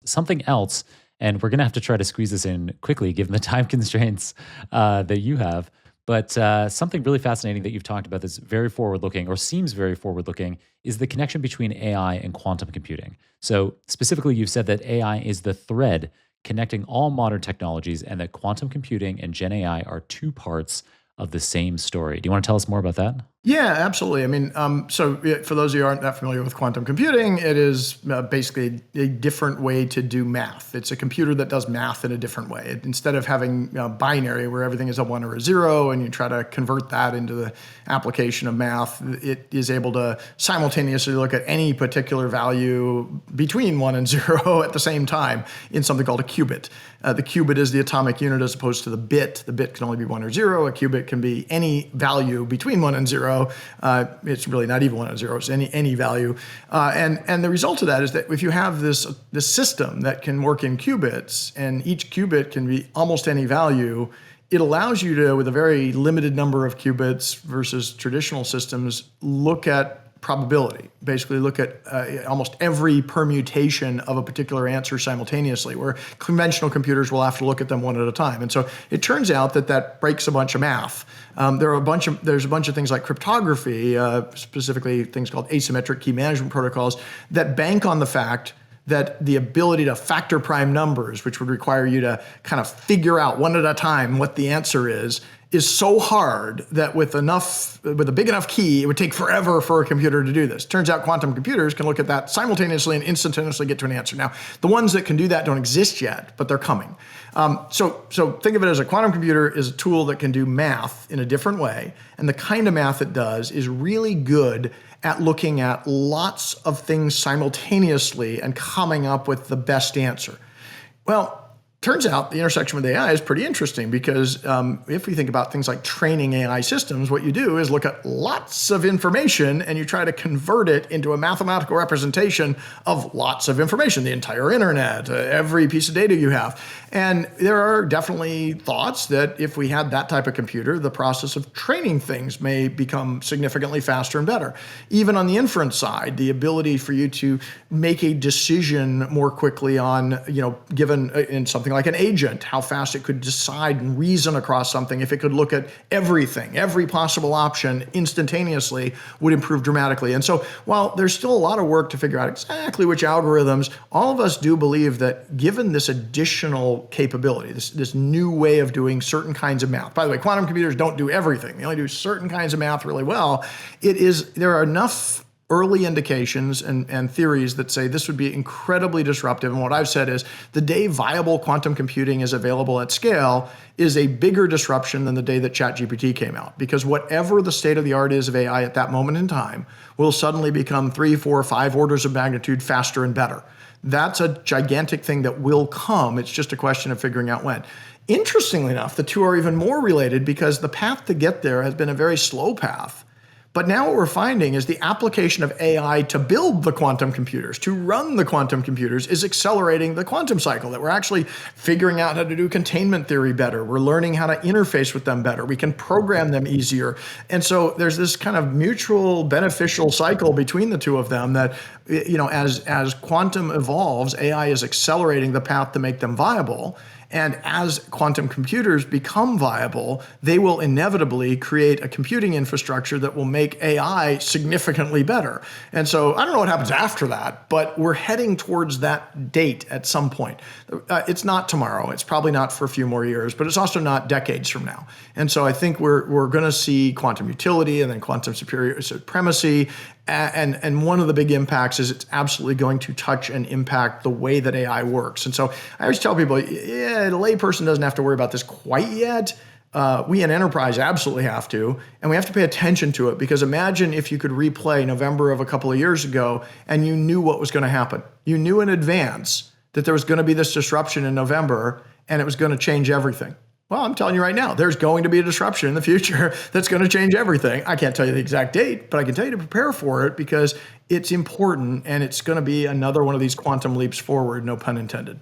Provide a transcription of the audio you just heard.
something else, and we're going to have to try to squeeze this in quickly given the time constraints that you have. But something really fascinating that you've talked about that's very forward looking or seems very forward looking is the connection between AI and quantum computing. So, specifically, you've said that AI is the thread connecting all modern technologies and that quantum computing and Gen AI are two parts of the same story. Do you want to tell us more about that? Yeah, absolutely. I mean, for those of you who aren't that familiar with quantum computing, it is basically a different way to do math. It's a computer that does math in a different way. Instead of having binary where everything is a 1 or a 0 and you try to convert that into the application of math, it is able to simultaneously look at any particular value between 1 and 0 at the same time in something called a qubit. The qubit is the atomic unit as opposed to the bit. The bit can only be 1 or 0. A qubit can be any value between 1 and 0. It's really not even 1 and 0. It's any value. And the result of that is that if you have this system that can work in qubits, and each qubit can be almost any value, it allows you to, with a very limited number of qubits versus traditional systems, look at probability, basically look at almost every permutation of a particular answer simultaneously, where conventional computers will have to look at them one at a time. And so it turns out that breaks a bunch of math. There's a bunch of things like cryptography, specifically things called asymmetric key management protocols, that bank on the fact that the ability to factor prime numbers, which would require you to kind of figure out one at a time what the answer is so hard that with a big enough key, it would take forever for a computer to do this. Turns out quantum computers can look at that simultaneously and instantaneously get to an answer. Now, the ones that can do that don't exist yet, but they're coming. So think of it as a quantum computer is a tool that can do math in a different way. And the kind of math it does is really good at looking at lots of things simultaneously and coming up with the best answer. Well, turns out the intersection with AI is pretty interesting because if we think about things like training AI systems, what you do is look at lots of information and you try to convert it into a mathematical representation of lots of information, the entire internet, every piece of data you have. And there are definitely thoughts that if we had that type of computer, the process of training things may become significantly faster and better. Even on the inference side, the ability for you to make a decision more quickly on, given in something like an agent, how fast it could decide and reason across something. If it could look at everything, every possible option instantaneously would improve dramatically. And so while there's still a lot of work to figure out exactly which algorithms, all of us do believe that given this additional capability, this new way of doing certain kinds of math. By the way, quantum computers don't do everything. They only do certain kinds of math really well. There are enough early indications and theories that say this would be incredibly disruptive. And what I've said is the day viable quantum computing is available at scale is a bigger disruption than the day that ChatGPT came out. Because whatever the state of the art is of AI at that moment in time will suddenly become 3, 4, 5 orders of magnitude faster and better. That's a gigantic thing that will come. It's just a question of figuring out when. Interestingly enough, the two are even more related because the path to get there has been a very slow path. But now what we're finding is the application of AI to build the quantum computers, to run the quantum computers, is accelerating the quantum cycle, that we're actually figuring out how to do containment theory better. We're learning how to interface with them better. We can program them easier. And so there's this kind of mutual beneficial cycle between the two of them that, as quantum evolves, AI is accelerating the path to make them viable. And as quantum computers become viable, they will inevitably create a computing infrastructure that will make AI significantly better. And so I don't know what happens after that, but we're heading towards that date at some point. It's not tomorrow. It's probably not for a few more years, but it's also not decades from now. And so I think we're going to see quantum utility and then quantum supremacy. And one of the big impacts is it's absolutely going to touch and impact the way that AI works. And so I always tell people, the layperson doesn't have to worry about this quite yet. We in enterprise absolutely have to, and we have to pay attention to it, because imagine if you could replay November of a couple of years ago and you knew what was going to happen. You knew in advance that there was going to be this disruption in November and it was going to change everything. Well, I'm telling you right now, there's going to be a disruption in the future that's going to change everything. I can't tell you the exact date, but I can tell you to prepare for it because it's important and it's going to be another one of these quantum leaps forward, no pun intended.